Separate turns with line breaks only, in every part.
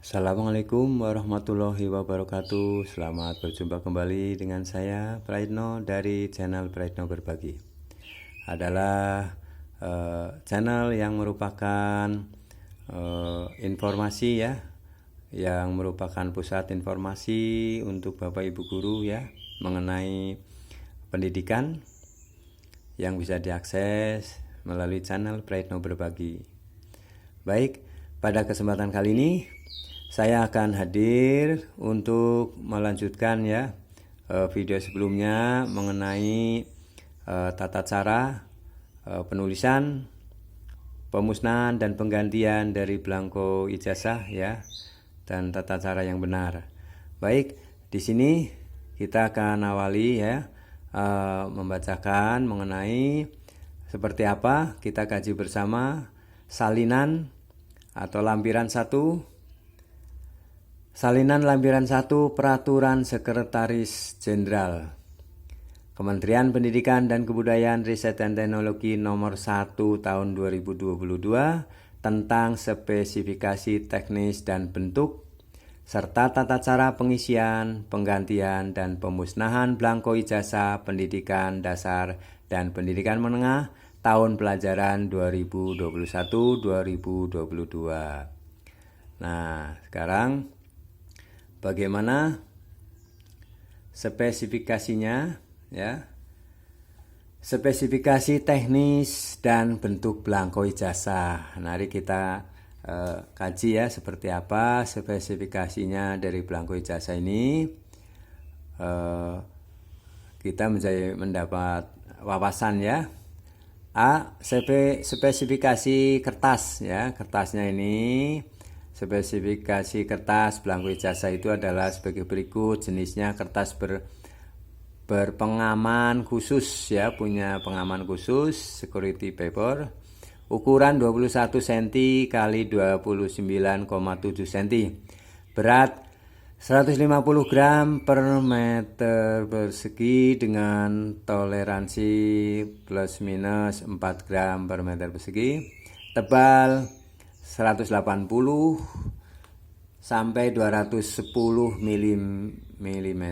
Assalamualaikum warahmatullahi wabarakatuh. Selamat berjumpa kembali dengan saya Praitno dari channel Praitno Berbagi. Adalah channel yang merupakan informasi ya, yang merupakan pusat informasi untuk Bapak Ibu guru ya, mengenai pendidikan yang bisa diakses melalui channel Praitno Berbagi. Baik, pada kesempatan kali ini saya akan hadir untuk melanjutkan ya video sebelumnya mengenai tata cara penulisan, pemusnahan dan penggantian dari belangko ijazah ya, dan tata cara yang benar. Baik, di sini kita akan awali ya membacakan mengenai seperti apa kita kaji bersama salinan atau lampiran 1. Salinan lampiran 1 Peraturan Sekretaris Jenderal Kementerian Pendidikan dan Kebudayaan Riset dan Teknologi nomor 1 tahun 2022 tentang spesifikasi teknis dan bentuk serta tata cara pengisian, penggantian, dan pemusnahan belangko ijazah pendidikan dasar dan pendidikan menengah tahun pelajaran 2021-2022. Nah, sekarang bagaimana spesifikasinya ya? Spesifikasi teknis dan bentuk belangko ijazah. Mari kita kaji ya seperti apa spesifikasinya dari belangko ijazah ini. Kita mendapat wawasan ya. Spesifikasi kertas ya. Kertasnya ini, spesifikasi kertas belangko ijazah itu adalah sebagai berikut. Jenisnya kertas berpengaman khusus ya, punya pengaman khusus, security paper. Ukuran 21 cm kali 29,7 cm. Berat 150 gram per meter persegi dengan toleransi plus minus 4 gram per meter persegi. Tebal 180 sampai 210 mm.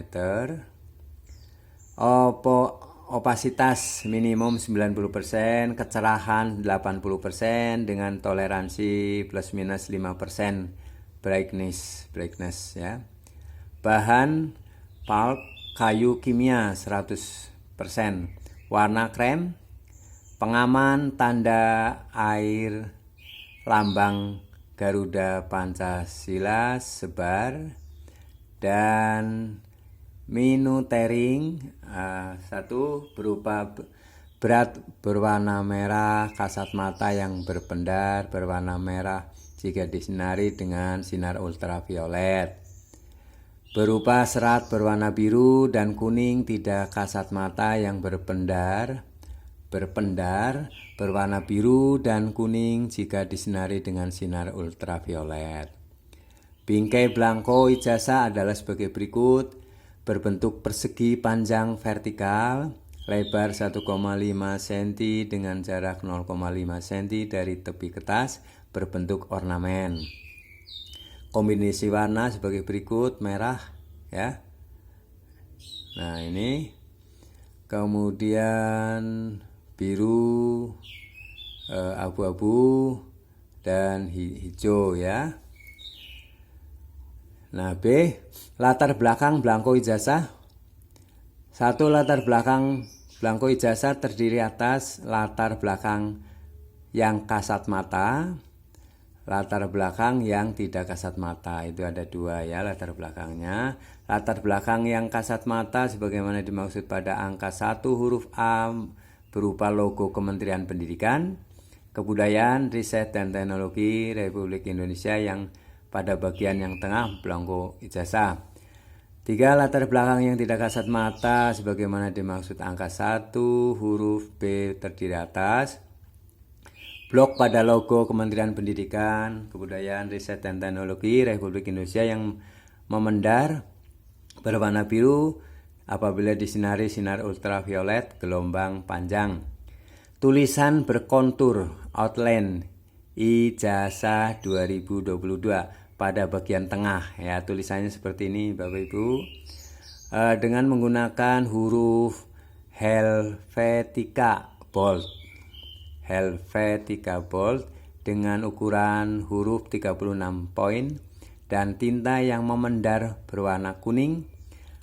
Opasitas minimum 90%, kecerahan 80% dengan toleransi plus minus 5% brightness ya. Bahan pulp kayu kimia 100%. Warna krem. Pengaman tanda air lambang Garuda Pancasila sebar, dan minutering 1 berupa berat berwarna merah, kasat mata yang berpendar berwarna merah jika disinari dengan sinar ultraviolet, berupa serat berwarna biru dan kuning tidak kasat mata yang berpendar berwarna biru dan kuning jika disinari dengan sinar ultraviolet. Bingkai belangko ijazah adalah sebagai berikut. Berbentuk persegi panjang vertikal, lebar 1,5 cm dengan jarak 0,5 cm dari tepi kertas, berbentuk ornamen. Kombinasi warna sebagai berikut, merah ya. Nah, ini. Kemudian biru, abu-abu, dan hijau ya. Nah, B. Latar belakang belangko ijazah. 1. Latar belakang belangko ijazah terdiri atas latar belakang yang kasat mata, latar belakang yang tidak kasat mata. Itu ada 2 ya latar belakangnya. Latar belakang yang kasat mata sebagaimana dimaksud pada angka 1 huruf A berupa logo Kementerian Pendidikan, Kebudayaan, Riset dan Teknologi Republik Indonesia yang pada bagian yang tengah belangko ijazah. 3. Latar belakang yang tidak kasat mata sebagaimana dimaksud angka 1 huruf B terdiri atas blok pada logo Kementerian Pendidikan, Kebudayaan, Riset dan Teknologi Republik Indonesia yang memendar berwarna biru apabila disinari sinar ultraviolet gelombang panjang. Tulisan berkontur outline ijazah 2022 pada bagian tengah ya. Tulisannya seperti ini Bapak Ibu. Dengan menggunakan huruf Helvetica bold. Helvetica bold dengan ukuran huruf 36 poin dan tinta yang memendar berwarna kuning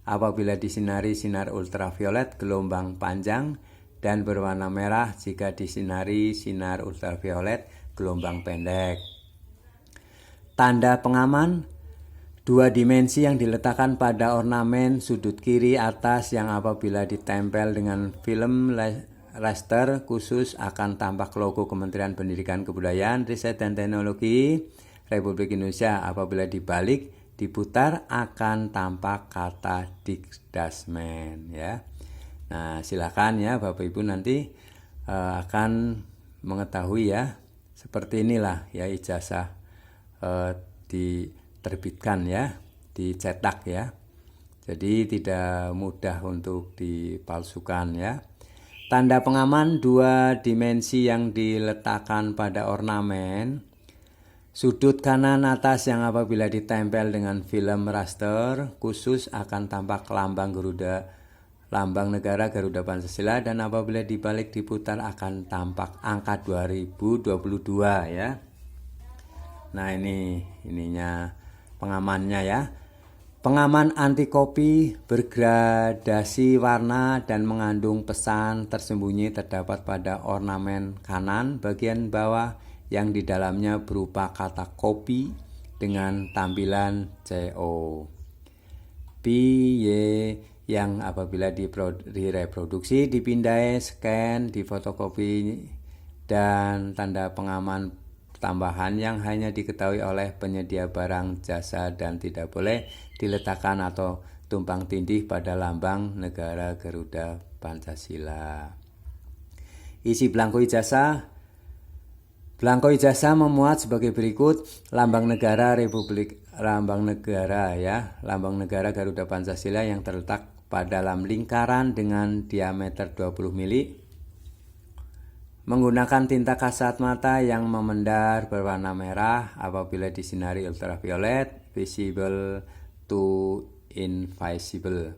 apabila disinari sinar ultraviolet gelombang panjang dan berwarna merah jika disinari sinar ultraviolet gelombang pendek. Tanda pengaman 2 dimensi yang diletakkan pada ornamen sudut kiri atas yang apabila ditempel dengan film raster khusus akan tampak logo Kementerian Pendidikan Kebudayaan, Riset dan Teknologi Republik Indonesia. Apabila dibalik, diputar akan tampak kata Dikdasmen ya. Nah, silakan ya Bapak Ibu nanti akan mengetahui ya. Seperti inilah ya ijazah diterbitkan ya, dicetak ya. Jadi tidak mudah untuk dipalsukan ya. Tanda pengaman 2 dimensi yang diletakkan pada ornamen sudut kanan atas yang apabila ditempel dengan film raster khusus akan tampak lambang negara Garuda Pancasila dan apabila dibalik diputar akan tampak angka 2022 ya. Nah, ininya pengamannya ya. Pengaman anti kopi bergradasi warna dan mengandung pesan tersembunyi terdapat pada ornamen kanan bagian bawah yang di dalamnya berupa kata kopi dengan tampilan CO. PY yang apabila direproduksi, dipindai, scan, difotokopi dan tanda pengaman tambahan yang hanya diketahui oleh penyedia barang jasa dan tidak boleh diletakkan atau tumpang tindih pada lambang negara Garuda Pancasila. Isi belangko ijazah. Belangko ijazah memuat sebagai berikut: lambang negara lambang negara Garuda Pancasila yang terletak pada dalam lingkaran dengan diameter 20 mili. Menggunakan tinta kasat mata yang memendar berwarna merah apabila disinari ultraviolet, visible to invisible.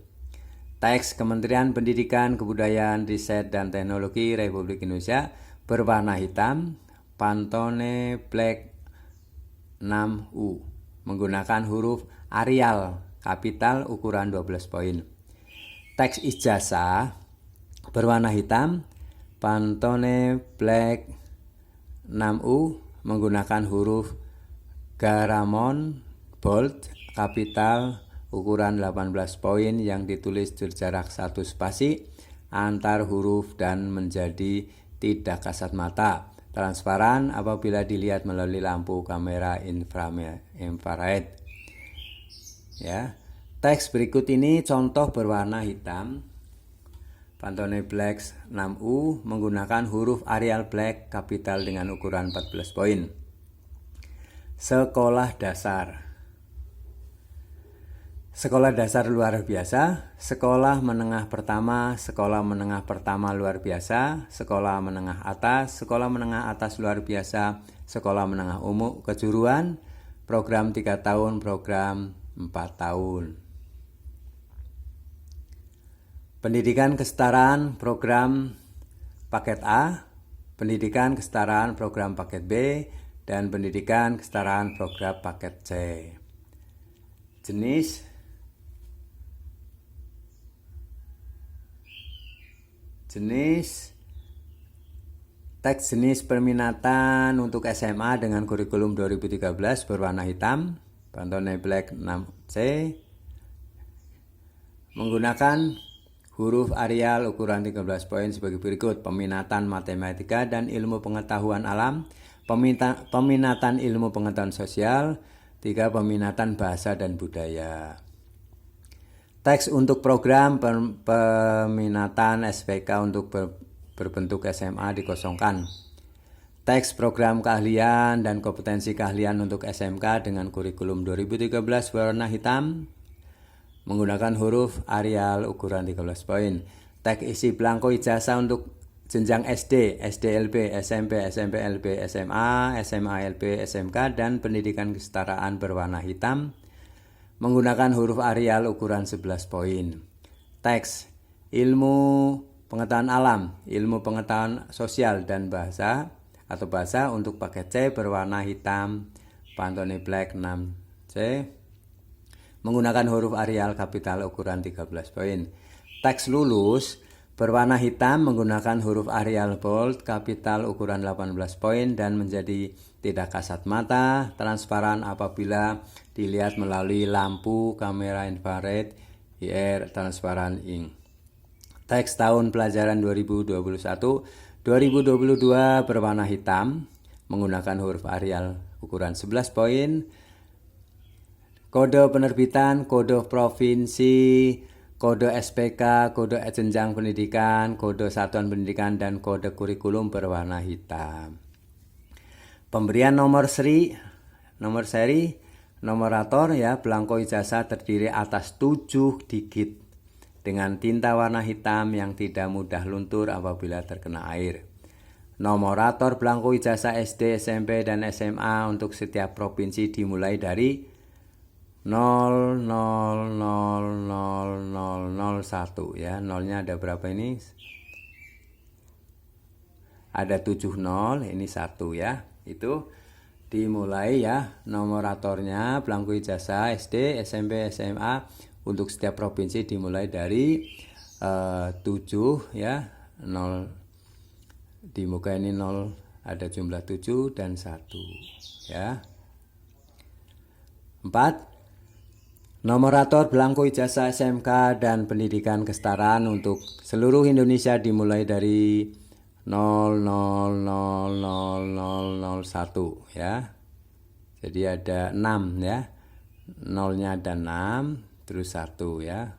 Teks Kementerian Pendidikan, Kebudayaan, Riset dan Teknologi Republik Indonesia berwarna hitam, Pantone Black 6U, menggunakan huruf Arial kapital ukuran 12 poin. Teks ijazah berwarna hitam, Pantone Black 6U menggunakan huruf Garamond bold kapital ukuran 18 poin yang ditulis berjarak 1 spasi antar huruf dan menjadi tidak kasat mata, transparan apabila dilihat melalui lampu kamera infrared. Ya. Teks berikut ini contoh berwarna hitam. Pantone Black 6U menggunakan huruf Arial Black kapital dengan ukuran 14 poin. Sekolah dasar. Sekolah dasar luar biasa, sekolah menengah pertama, sekolah menengah pertama luar biasa, sekolah menengah atas luar biasa, sekolah menengah umum kejuruan, program 3 tahun, program 4 tahun. Pendidikan kesetaraan program paket A, pendidikan kesetaraan program paket B, dan pendidikan kesetaraan program paket C. Teks jenis perminatan untuk SMA dengan kurikulum 2013 berwarna hitam, Pantone Black 6C, menggunakan huruf Arial ukuran 13 poin sebagai berikut: peminatan matematika dan ilmu pengetahuan alam, peminatan ilmu pengetahuan sosial, 3 peminatan bahasa dan budaya. Teks untuk program peminatan SPK untuk berbentuk SMA dikosongkan. Teks program keahlian dan kompetensi keahlian untuk SMK dengan kurikulum 2013 berwarna hitam, menggunakan huruf Arial ukuran 13 poin. Teks isi belangko ijazah untuk jenjang SD, SDLB, SMP, SMP-LB, SMA, SMA-LB, SMK, dan pendidikan kesetaraan berwarna hitam menggunakan huruf Arial ukuran 11 poin. Teks, ilmu pengetahuan alam, ilmu pengetahuan sosial dan bahasa atau bahasa untuk paket C berwarna hitam, Pantone Black 6C menggunakan huruf Arial kapital ukuran 13 poin. Teks lulus berwarna hitam menggunakan huruf Arial bold kapital ukuran 18 poin dan menjadi tidak kasat mata, transparan apabila dilihat melalui lampu kamera infrared IR transparan ink. Teks tahun pelajaran 2021-2022 berwarna hitam menggunakan huruf Arial ukuran 11 poin. Kode penerbitan, kode provinsi, kode SPK, kode jenjang pendidikan, kode satuan pendidikan, dan kode kurikulum berwarna hitam. Pemberian nomor seri, nomorator ya, belangko ijazah terdiri atas 7 digit dengan tinta warna hitam yang tidak mudah luntur apabila terkena air. Nomorator belangko ijazah SD, SMP, dan SMA untuk setiap provinsi dimulai dari 0000001 ya. Nolnya ada berapa ini? Ada 7 nol, ini 1 ya. Itu dimulai ya nomoratornya belangko ijazah SD, SMP, SMA untuk setiap provinsi dimulai dari 7 ya. 0 di muka ini 0 ada jumlah 7 dan 1 ya. 4. Nomorator belangko ijazah SMK dan pendidikan kesetaraan untuk seluruh Indonesia dimulai dari 0000001 ya. Jadi ada 6 ya. Nolnya ada 6 terus 1 ya.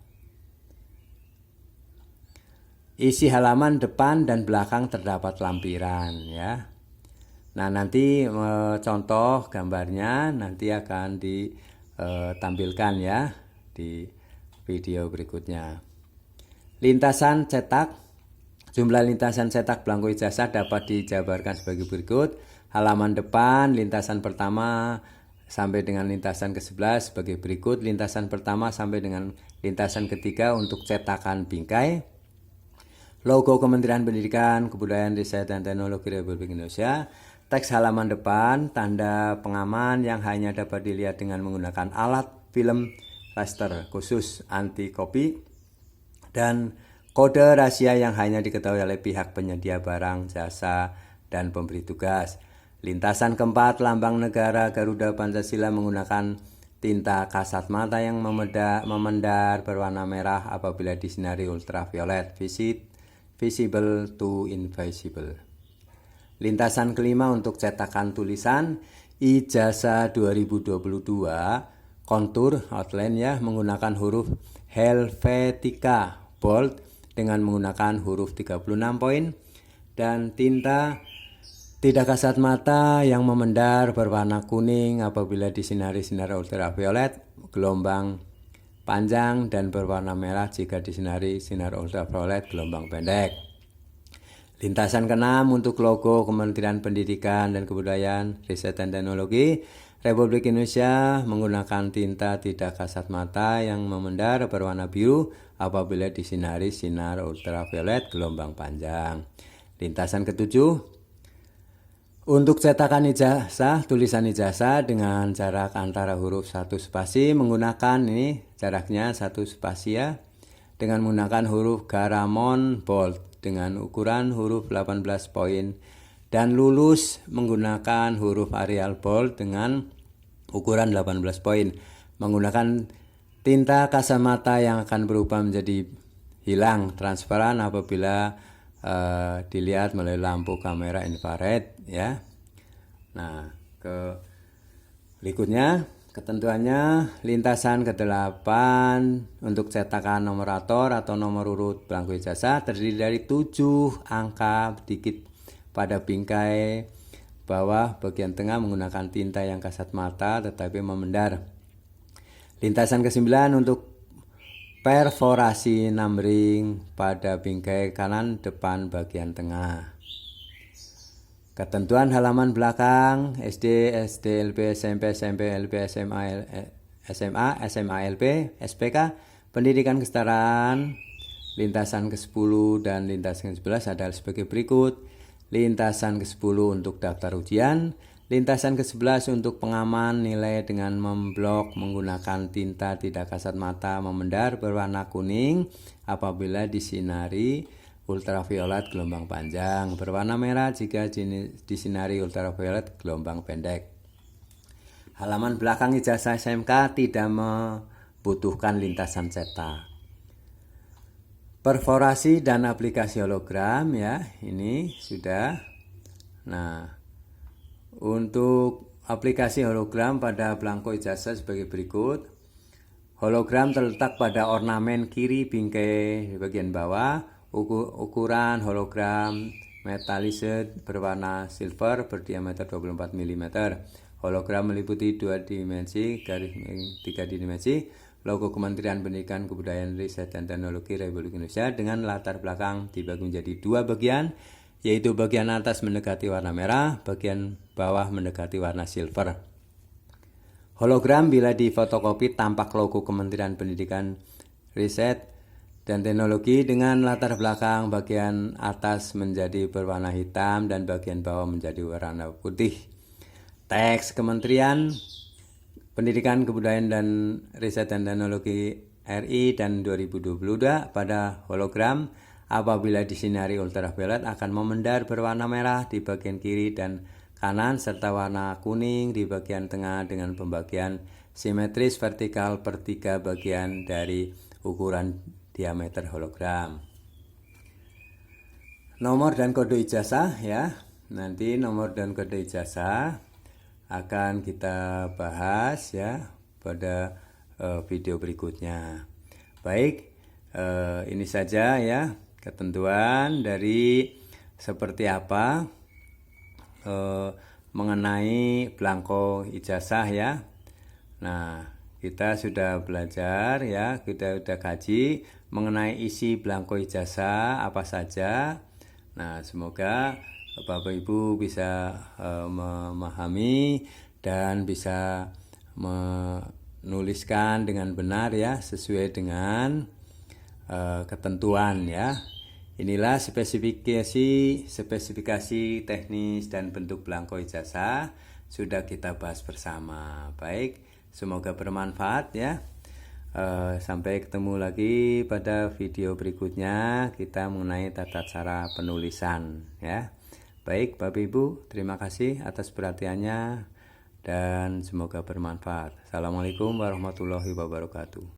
Isi halaman depan dan belakang terdapat lampiran ya. Nah, nanti contoh gambarnya nanti akan ditampilkan ya di video berikutnya. Lintasan cetak. Jumlah lintasan cetak belangko ijazah dapat dijabarkan sebagai berikut. Halaman depan lintasan pertama sampai dengan lintasan ke-11 sebagai berikut. Lintasan pertama sampai dengan lintasan ketiga untuk cetakan bingkai. Logo Kementerian Pendidikan, Kebudayaan, Riset, dan Teknologi Republik Indonesia. Teks halaman depan, tanda pengaman yang hanya dapat dilihat dengan menggunakan alat film raster khusus anti copy, dan kode rahasia yang hanya diketahui oleh pihak penyedia barang, jasa, dan pemberi tugas. Lintasan keempat, lambang negara Garuda Pancasila menggunakan tinta kasat mata yang memendar berwarna merah apabila disinari ultraviolet, visible to invisible. Lintasan kelima untuk cetakan tulisan ijazah 2022 kontur outline ya menggunakan huruf Helvetica bold dengan menggunakan huruf 36 poin dan tinta tidak kasat mata yang memendar berwarna kuning apabila disinari sinar ultraviolet gelombang panjang dan berwarna merah jika disinari sinar ultraviolet gelombang pendek. Lintasan ke-6 untuk logo Kementerian Pendidikan dan Kebudayaan, Riset dan Teknologi Republik Indonesia menggunakan tinta tidak kasat mata yang memendar berwarna biru apabila disinari sinar ultraviolet gelombang panjang. Lintasan ke-7 untuk cetakan ijazah, tulisan ijazah dengan jarak antara huruf 1 spasi menggunakan ini jaraknya 1 spasi ya dengan menggunakan huruf Garamond bold dengan ukuran huruf 18 poin dan lulus menggunakan huruf Arial bold dengan ukuran 18 poin menggunakan tinta kacamata yang akan berubah menjadi hilang transparan apabila dilihat melalui lampu kamera infrared ya. Nah, berikutnya ketentuannya lintasan ke-8 untuk cetakan nomorator atau nomor urut belangko ijazah terdiri dari 7 angka digit pada bingkai bawah bagian tengah menggunakan tinta yang kasat mata tetapi memendar. Lintasan ke-9 untuk perforasi 6 ring pada bingkai kanan depan bagian tengah. Ketentuan halaman belakang SD, LP, SMP, LP, SMA, LP, SPK, pendidikan kesetaraan, lintasan ke-10 dan lintasan ke-11 adalah sebagai berikut. Lintasan ke-10 untuk daftar ujian, lintasan ke-11 untuk pengaman nilai dengan memblok menggunakan tinta tidak kasat mata memendar berwarna kuning apabila disinari ultraviolet gelombang panjang, berwarna merah jika disinari ultraviolet gelombang pendek. Halaman belakang ijazah SMK tidak membutuhkan lintasan cetak. Perforasi dan aplikasi hologram ya, ini sudah. Nah, untuk aplikasi hologram pada belangko ijazah sebagai berikut. Hologram terletak pada ornamen kiri bingkai di bagian bawah. Ukuran hologram metalised berwarna silver berdiameter 24 mm. Hologram meliputi 2 dimensi, garis 3 dimensi. Logo Kementerian Pendidikan, Kebudayaan, Riset dan Teknologi Republik Indonesia dengan latar belakang dibagi menjadi 2 bagian, yaitu bagian atas mendekati warna merah, bagian bawah mendekati warna silver. Hologram bila difotokopi tampak logo Kementerian Pendidikan, Riset dan Teknologi dengan latar belakang bagian atas menjadi berwarna hitam dan bagian bawah menjadi warna putih. Teks Kementerian Pendidikan, Kebudayaan dan Riset dan Teknologi RI dan 2022 pada hologram apabila disinari ultraviolet akan memendar berwarna merah di bagian kiri dan kanan serta warna kuning di bagian tengah dengan pembagian simetris vertikal per 3 bagian dari ukuran diameter hologram. Nomor dan kode ijazah ya. Nanti nomor dan kode ijazah akan kita bahas ya pada video berikutnya. Baik, ini saja ya ketentuan dari seperti apa mengenai belangko ijazah ya. Nah, kita sudah belajar ya, kita sudah kaji mengenai isi belangko ijazah apa saja. Nah, semoga Bapak Ibu bisa memahami dan bisa menuliskan dengan benar ya, sesuai dengan ketentuan ya. Inilah spesifikasi teknis dan bentuk belangko ijazah sudah kita bahas bersama. Baik, semoga bermanfaat ya. Sampai ketemu lagi pada video berikutnya kita mengenai tata cara penulisan ya. Baik Bapak Ibu, terima kasih atas perhatiannya dan semoga bermanfaat. Assalamualaikum warahmatullahi wabarakatuh.